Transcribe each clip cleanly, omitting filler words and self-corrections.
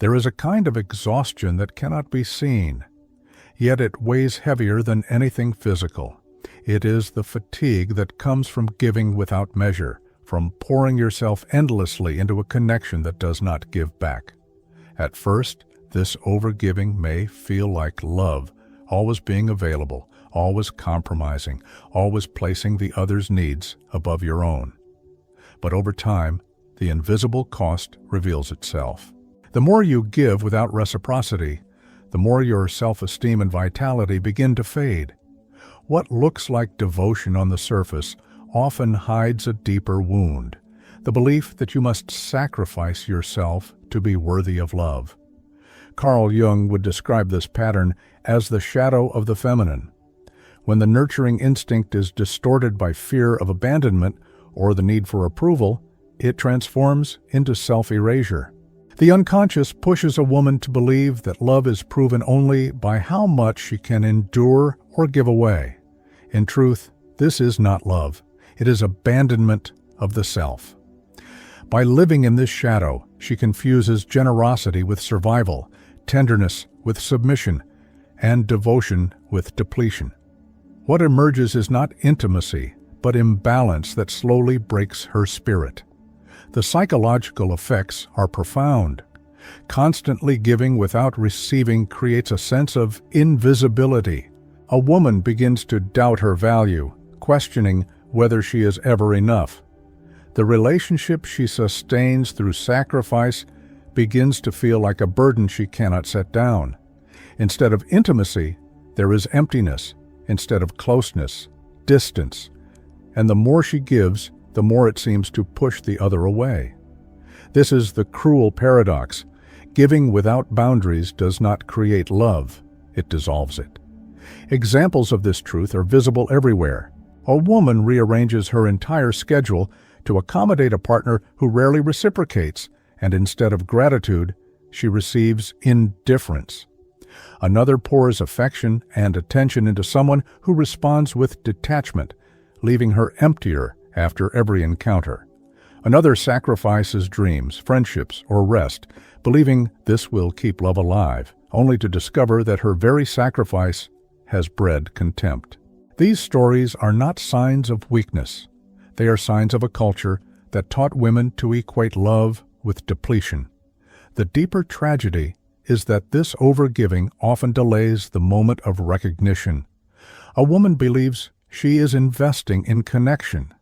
There is a kind of exhaustion that cannot be seen, yet it weighs heavier than anything physical. It is the fatigue that comes from giving without measure, from pouring yourself endlessly into a connection that does not give back. At first, this overgiving may feel like love, always being available, always compromising, always placing the other's needs above your own. But over time, the invisible cost reveals itself. The more you give without reciprocity, the more your self-esteem and vitality begin to fade. What looks like devotion on the surface often hides a deeper wound, the belief that you must sacrifice yourself to be worthy of love. Carl Jung would describe this pattern as the shadow of the feminine. When the nurturing instinct is distorted by fear of abandonment or the need for approval, it transforms into self-erasure. The unconscious pushes a woman to believe that love is proven only by how much she can endure or give away. In truth, this is not love. It is abandonment of the self. By living in this shadow, she confuses generosity with survival, tenderness with submission, and devotion with depletion. What emerges is not intimacy, but imbalance that slowly breaks her spirit. The psychological effects are profound. Constantly giving without receiving creates a sense of invisibility. A woman begins to doubt her value, questioning whether she is ever enough. The relationship she sustains through sacrifice begins to feel like a burden she cannot set down. Instead of intimacy, there is emptiness. Instead of closeness, distance. And the more she gives, the more it seems to push the other away. This is the cruel paradox. Giving without boundaries does not create love, it dissolves it. Examples of this truth are visible everywhere. A woman rearranges her entire schedule to accommodate a partner who rarely reciprocates, and instead of gratitude, she receives indifference. Another pours affection and attention into someone who responds with detachment, leaving her emptier after every encounter. Another sacrifices dreams, friendships, or rest, believing this will keep love alive, only to discover that her very sacrifice has bred contempt. These stories are not signs of weakness. They are signs of a culture that taught women to equate love with depletion. The deeper tragedy is that this overgiving often delays the moment of recognition. A woman believes she is investing in connection,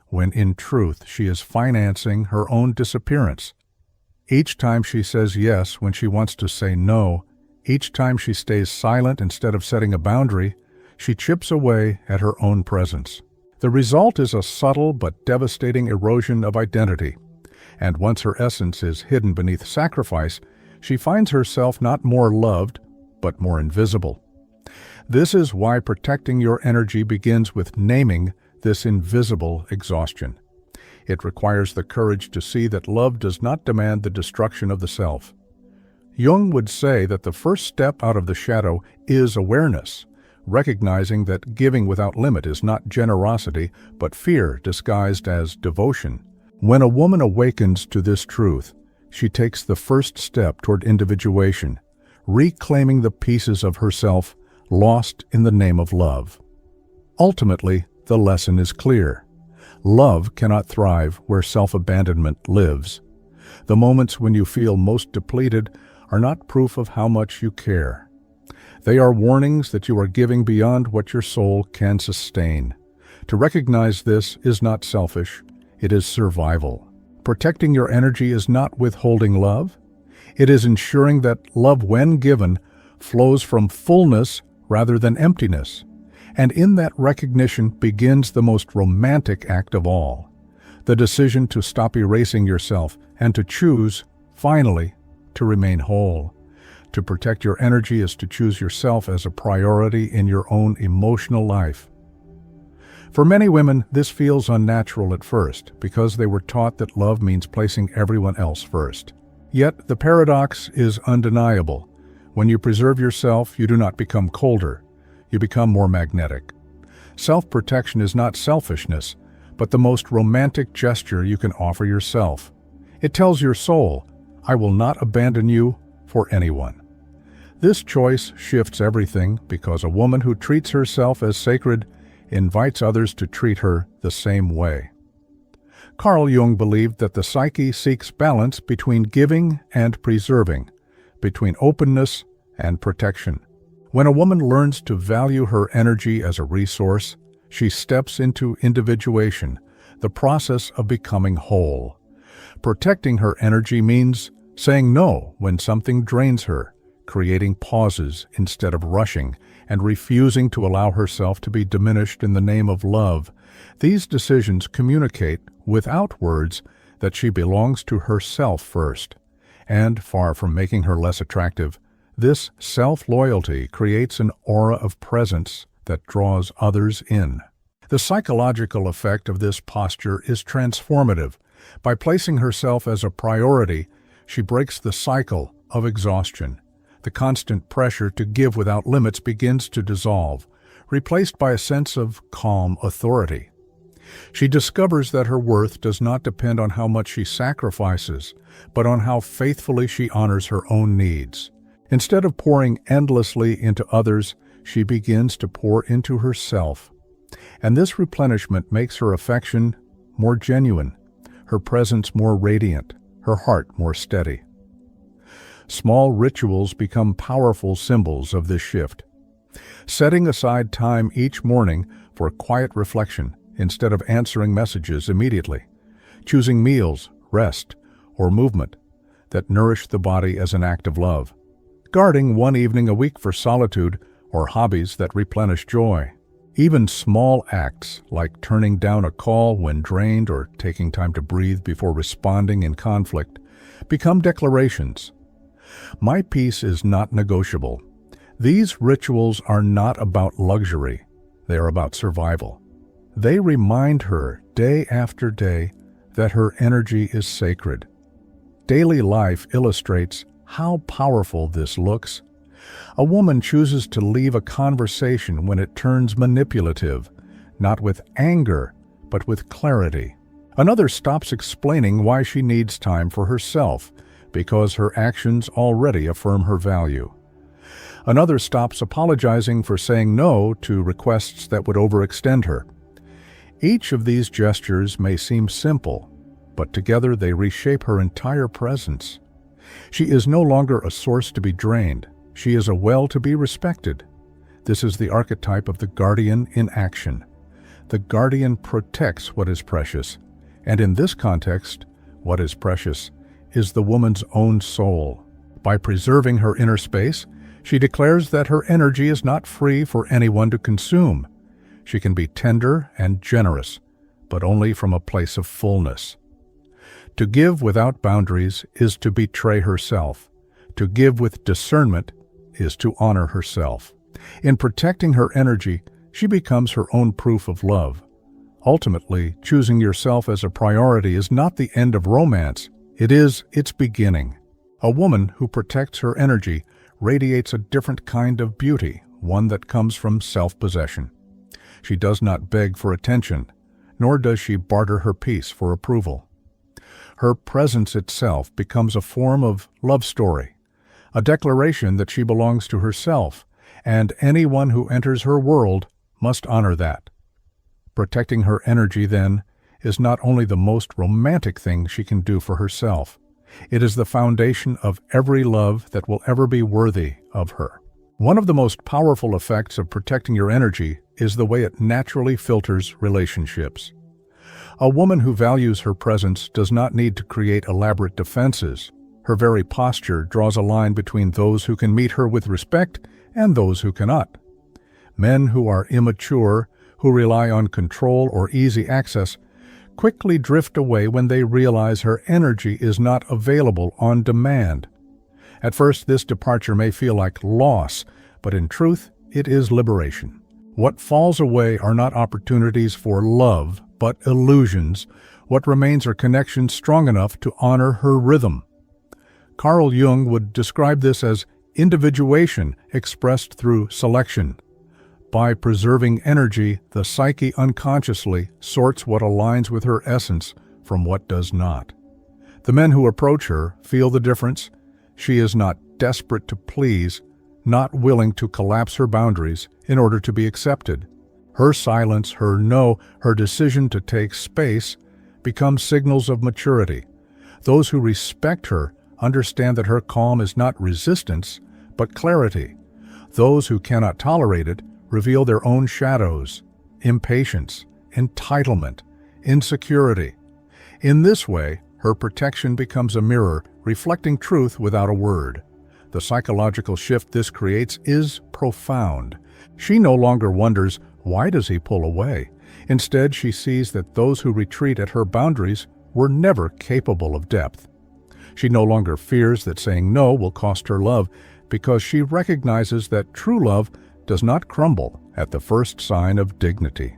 when in truth she is financing her own disappearance. Each time she says yes when she wants to say no, each time she stays silent instead of setting a boundary, she chips away at her own presence. The result is a subtle but devastating erosion of identity, and once her essence is hidden beneath sacrifice, she finds herself not more loved, but more invisible. This is why protecting your energy begins with naming this invisible exhaustion. It requires the courage to see that love does not demand the destruction of the self. Jung would say that the first step out of the shadow is awareness, recognizing that giving without limit is not generosity, but fear disguised as devotion. When a woman awakens to this truth, she takes the first step toward individuation, reclaiming the pieces of herself lost in the name of love. Ultimately, the lesson is clear. Love cannot thrive where self-abandonment lives. The moments when you feel most depleted are not proof of how much you care. They are warnings that you are giving beyond what your soul can sustain. To recognize this is not selfish, it is survival. Protecting your energy is not withholding love. It is ensuring that love, when given, flows from fullness rather than emptiness. And in that recognition begins the most romantic act of all, the decision to stop erasing yourself and to choose, finally, to remain whole. To protect your energy is to choose yourself as a priority in your own emotional life. For many women, this feels unnatural at first because they were taught that love means placing everyone else first. Yet the paradox is undeniable. When you preserve yourself, you do not become colder. You become more magnetic. Self-protection is not selfishness, but the most romantic gesture you can offer yourself. It tells your soul, I will not abandon you for anyone. This choice shifts everything because a woman who treats herself as sacred invites others to treat her the same way. Carl Jung believed that the psyche seeks balance between giving and preserving, between openness and protection. When a woman learns to value her energy as a resource, she steps into individuation, the process of becoming whole. Protecting her energy means saying no when something drains her, creating pauses instead of rushing, and refusing to allow herself to be diminished in the name of love. These decisions communicate, without words, that she belongs to herself first. And, far from making her less attractive, this self-loyalty creates an aura of presence that draws others in. The psychological effect of this posture is transformative. By placing herself as a priority, she breaks the cycle of exhaustion. The constant pressure to give without limits begins to dissolve, replaced by a sense of calm authority. She discovers that her worth does not depend on how much she sacrifices, but on how faithfully she honors her own needs. Instead of pouring endlessly into others, she begins to pour into herself. And this replenishment makes her affection more genuine, her presence more radiant, her heart more steady. Small rituals become powerful symbols of this shift. Setting aside time each morning for quiet reflection instead of answering messages immediately. Choosing meals, rest, or movement that nourish the body as an act of love. Guarding one evening a week for solitude or hobbies that replenish joy. Even small acts like turning down a call when drained or taking time to breathe before responding in conflict become declarations. My peace is not negotiable. These rituals are not about luxury. They are about survival. They remind her day after day that her energy is sacred. Daily life illustrates how powerful this looks. A woman chooses to leave a conversation when it turns manipulative, not with anger, but with clarity. Another stops explaining why she needs time for herself, because her actions already affirm her value. Another stops apologizing for saying no to requests that would overextend her. Each of these gestures may seem simple, but together they reshape her entire presence. She is no longer a source to be drained. She is a well to be respected. This is the archetype of the guardian in action. The guardian protects what is precious, and in this context, what is precious is the woman's own soul. By preserving her inner space, she declares that her energy is not free for anyone to consume. She can be tender and generous, but only from a place of fullness. To give without boundaries is to betray herself. To give with discernment is to honor herself. In protecting her energy, she becomes her own proof of love. Ultimately, choosing yourself as a priority is not the end of romance. It is its beginning. A woman who protects her energy radiates a different kind of beauty, one that comes from self-possession. She does not beg for attention, nor does she barter her peace for approval. Her presence itself becomes a form of love story, a declaration that she belongs to herself, and anyone who enters her world must honor that. Protecting her energy, then, is not only the most romantic thing she can do for herself, it is the foundation of every love that will ever be worthy of her. One of the most powerful effects of protecting your energy is the way it naturally filters relationships. A woman who values her presence does not need to create elaborate defenses. Her very posture draws a line between those who can meet her with respect and those who cannot. Men who are immature, who rely on control or easy access, quickly drift away when they realize her energy is not available on demand. At first, this departure may feel like loss, but in truth, it is liberation. What falls away are not opportunities for love, but illusions. What remains are connections strong enough to honor her rhythm. Carl Jung would describe this as individuation expressed through selection. By preserving energy, the psyche unconsciously sorts what aligns with her essence from what does not. The men who approach her feel the difference. She is not desperate to please, not willing to collapse her boundaries in order to be accepted. Her silence, her no, her decision to take space become signals of maturity. Those who respect her understand that her calm is not resistance, but clarity. Those who cannot tolerate it reveal their own shadows, impatience, entitlement, insecurity. In this way, her protection becomes a mirror, reflecting truth without a word. The psychological shift this creates is profound. She no longer wonders, why does he pull away? Instead, she sees that those who retreat at her boundaries were never capable of depth. She no longer fears that saying no will cost her love, because she recognizes that true love does not crumble at the first sign of dignity.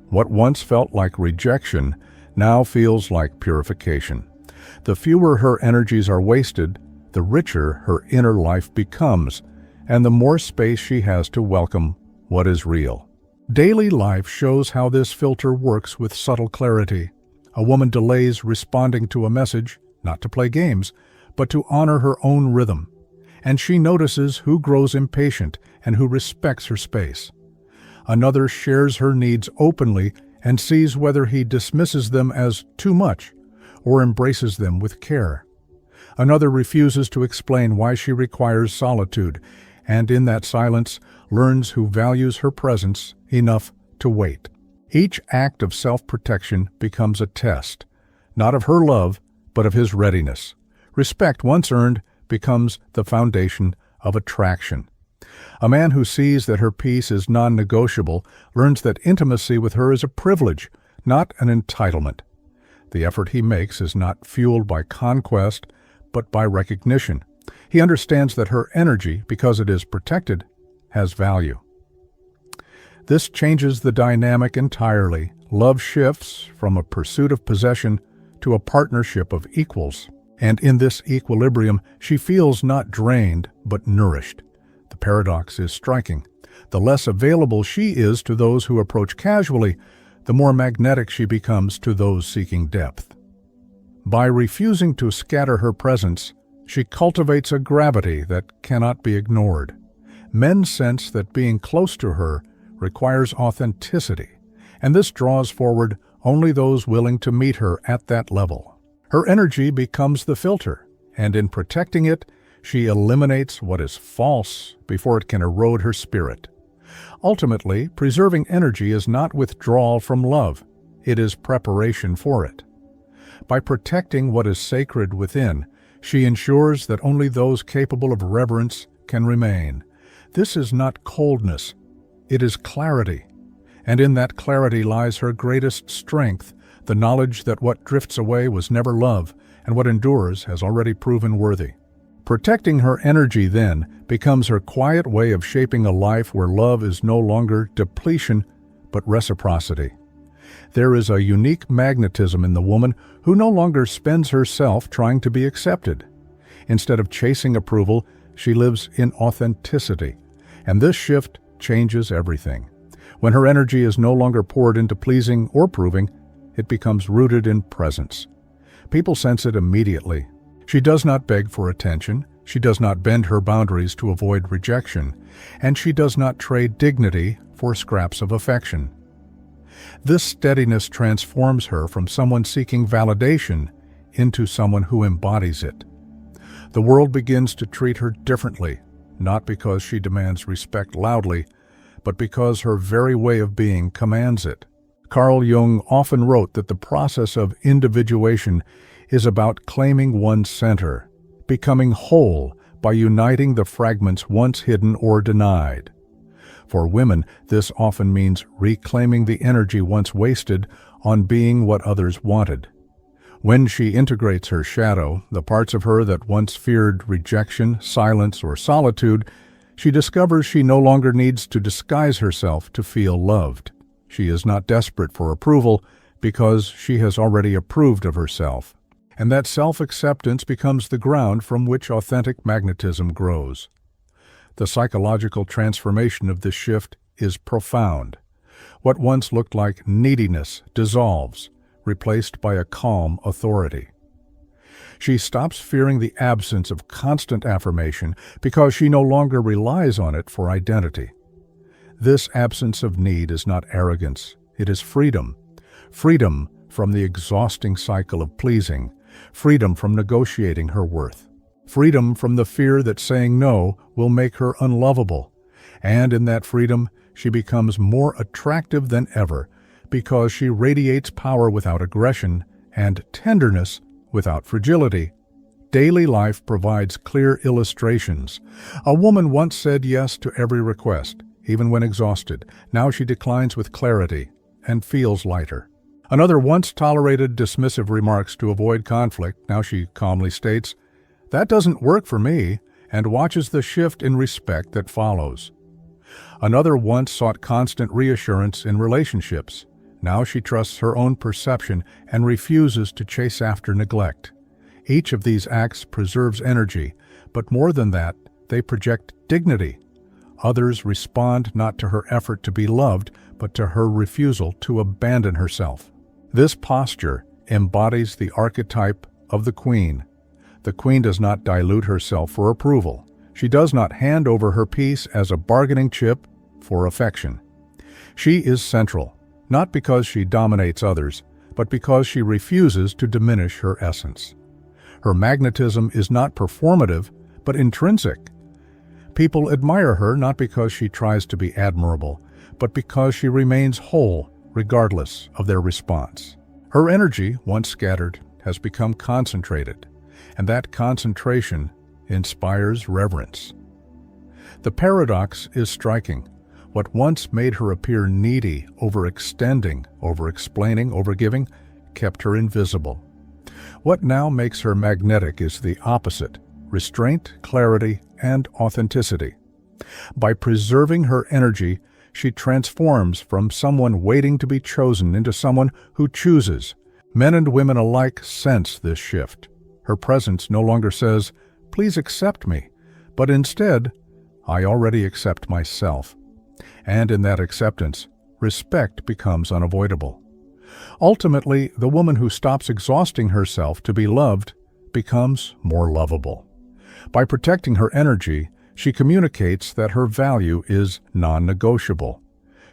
What once felt like rejection now feels like purification. The fewer her energies are wasted, the richer her inner life becomes, and the more space she has to welcome what is real. Daily life shows how this filter works with subtle clarity. A woman delays responding to a message, not to play games, but to honor her own rhythm. And she notices who grows impatient and who respects her space. Another shares her needs openly and sees whether he dismisses them as too much or embraces them with care. Another refuses to explain why she requires solitude, and in that silence learns who values her presence enough to wait. Each act of self-protection becomes a test, not of her love, but of his readiness. Respect once earned becomes the foundation of attraction. A man who sees that her peace is non-negotiable learns that intimacy with her is a privilege, not an entitlement. The effort he makes is not fueled by conquest, but by recognition. He understands that her energy, because it is protected, has value. This changes the dynamic entirely. Love shifts from a pursuit of possession to a partnership of equals. And in this equilibrium, she feels not drained, but nourished. The paradox is striking. The less available she is to those who approach casually, the more magnetic she becomes to those seeking depth. By refusing to scatter her presence, she cultivates a gravity that cannot be ignored. Men sense that being close to her requires authenticity, and this draws forward only those willing to meet her at that level. Her energy becomes the filter, and in protecting it, she eliminates what is false before it can erode her spirit. Ultimately, preserving energy is not withdrawal from love, it is preparation for it. By protecting what is sacred within, she ensures that only those capable of reverence can remain. This is not coldness, it is clarity. And in that clarity lies her greatest strength, the knowledge that what drifts away was never love, and what endures has already proven worthy. Protecting her energy, then, becomes her quiet way of shaping a life where love is no longer depletion, but reciprocity. There is a unique magnetism in the woman who no longer spends herself trying to be accepted. Instead of chasing approval, she lives in authenticity, and this shift changes everything. When her energy is no longer poured into pleasing or proving, it becomes rooted in presence. People sense it immediately. She does not beg for attention, she does not bend her boundaries to avoid rejection, and she does not trade dignity for scraps of affection. This steadiness transforms her from someone seeking validation into someone who embodies it. The world begins to treat her differently, not because she demands respect loudly, but because her very way of being commands it. Carl Jung often wrote that the process of individuation is about claiming one's center, becoming whole by uniting the fragments once hidden or denied. For women, this often means reclaiming the energy once wasted on being what others wanted. When she integrates her shadow, the parts of her that once feared rejection, silence, or solitude, she discovers she no longer needs to disguise herself to feel loved. She is not desperate for approval because she has already approved of herself. And that self-acceptance becomes the ground from which authentic magnetism grows. The psychological transformation of this shift is profound. What once looked like neediness dissolves, replaced by a calm authority. She stops fearing the absence of constant affirmation because she no longer relies on it for identity. This absence of need is not arrogance, it is freedom. Freedom from the exhausting cycle of pleasing, freedom from negotiating her worth, freedom from the fear that saying no will make her unlovable. And in that freedom, she becomes more attractive than ever because she radiates power without aggression and tenderness without fragility. Daily life provides clear illustrations. A woman once said yes to every request, even when exhausted. Now she declines with clarity and feels lighter. Another once tolerated dismissive remarks to avoid conflict. Now she calmly states, "That doesn't work for me," and watches the shift in respect that follows. Another once sought constant reassurance in relationships. Now she trusts her own perception and refuses to chase after neglect. Each of these acts preserves energy, but more than that, they project dignity. Others respond not to her effort to be loved, but to her refusal to abandon herself. This posture embodies the archetype of the queen. The queen does not dilute herself for approval. She does not hand over her peace as a bargaining chip for affection. She is central, not because she dominates others, but because she refuses to diminish her essence. Her magnetism is not performative, but intrinsic. People admire her not because she tries to be admirable, but because she remains whole regardless of their response. Her energy, once scattered, has become concentrated, and that concentration inspires reverence. The paradox is striking. What once made her appear needy, overextending, over-explaining, over-giving, kept her invisible. What now makes her magnetic is the opposite: restraint, clarity, and authenticity. By preserving her energy, she transforms from someone waiting to be chosen into someone who chooses. Men and women alike sense this shift. Her presence no longer says, "Please accept me," but instead, "I already accept myself." And in that acceptance, respect becomes unavoidable. Ultimately, the woman who stops exhausting herself to be loved becomes more lovable. By protecting her energy, she communicates that her value is non-negotiable.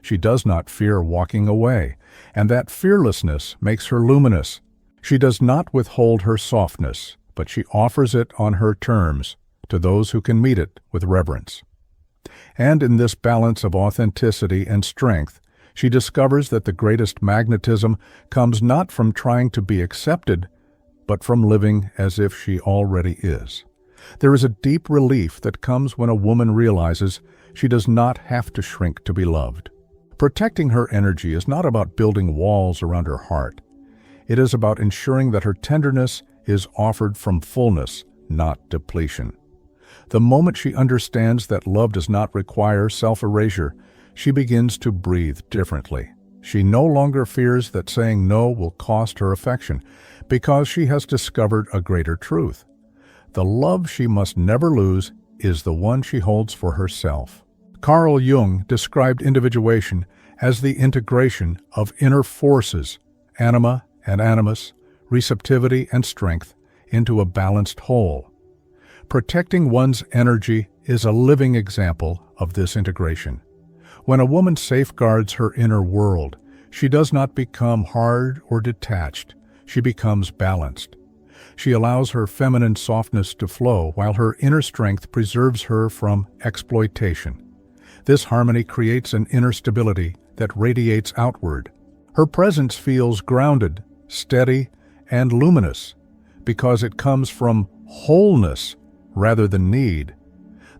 She does not fear walking away, and that fearlessness makes her luminous. She does not withhold her softness, but she offers it on her terms to those who can meet it with reverence. And in this balance of authenticity and strength, she discovers that the greatest magnetism comes not from trying to be accepted, but from living as if she already is. There is a deep relief that comes when a woman realizes she does not have to shrink to be loved. Protecting her energy is not about building walls around her heart. It is about ensuring that her tenderness is offered from fullness, not depletion. The moment she understands that love does not require self-erasure, she begins to breathe differently. She no longer fears that saying no will cost her affection, because she has discovered a greater truth. The love she must never lose is the one she holds for herself. Carl Jung described individuation as the integration of inner forces, anima and animus, receptivity and strength, into a balanced whole. Protecting one's energy is a living example of this integration. When a woman safeguards her inner world, she does not become hard or detached. She becomes balanced. She allows her feminine softness to flow while her inner strength preserves her from exploitation. This harmony creates an inner stability that radiates outward. Her presence feels grounded, steady, and luminous because it comes from wholeness rather than need.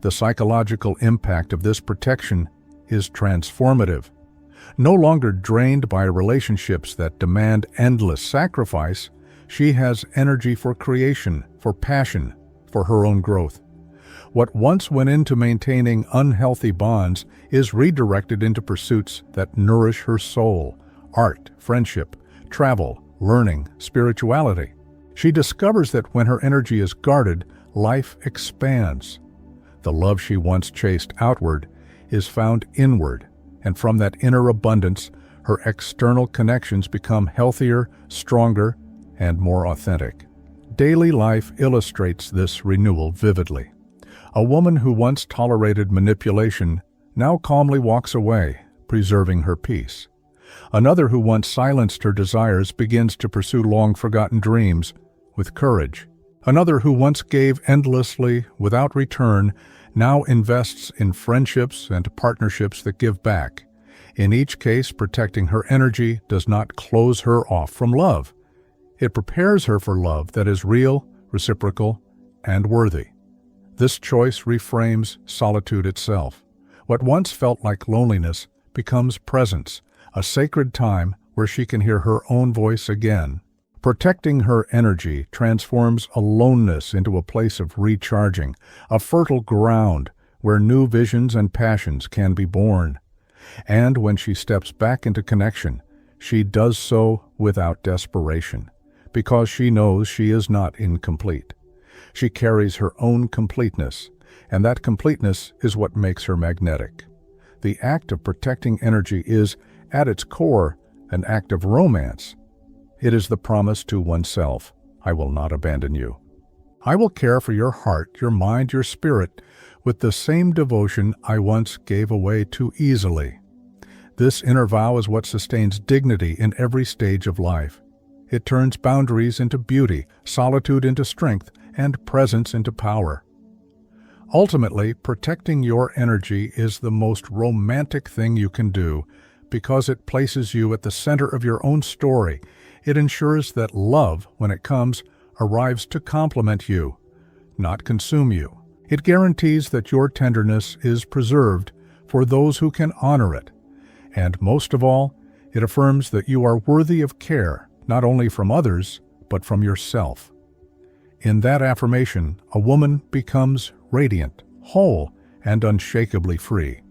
The psychological impact of this protection is transformative. No longer drained by relationships that demand endless sacrifice, she has energy for creation, for passion, for her own growth. What once went into maintaining unhealthy bonds is redirected into pursuits that nourish her soul: art, friendship, travel, learning, spirituality. She discovers that when her energy is guarded, life expands. The love she once chased outward is found inward, and from that inner abundance, her external connections become healthier, stronger, and more authentic. Daily life illustrates this renewal vividly. A woman who once tolerated manipulation now calmly walks away, preserving her peace. Another who once silenced her desires begins to pursue long-forgotten dreams with courage. Another who once gave endlessly without return now invests in friendships and partnerships that give back. In each case, protecting her energy does not close her off from love. It prepares her for love that is real, reciprocal, and worthy. This choice reframes solitude itself. What once felt like loneliness becomes presence, a sacred time where she can hear her own voice again. Protecting her energy transforms aloneness into a place of recharging, a fertile ground where new visions and passions can be born. And when she steps back into connection, she does so without desperation, because she knows she is not incomplete. She carries her own completeness, and that completeness is what makes her magnetic. The act of protecting energy is, at its core, an act of romance. It is the promise to oneself, I will not abandon you. I will care for your heart, your mind, your spirit, with the same devotion I once gave away too easily. This inner vow is what sustains dignity in every stage of life. It turns boundaries into beauty, solitude into strength, and presence into power. Ultimately, protecting your energy is the most romantic thing you can do because it places you at the center of your own story. It ensures that love, when it comes, arrives to complement you, not consume you. It guarantees that your tenderness is preserved for those who can honor it. And most of all, it affirms that you are worthy of care, not only from others, but from yourself. In that affirmation, a woman becomes radiant, whole, and unshakably free.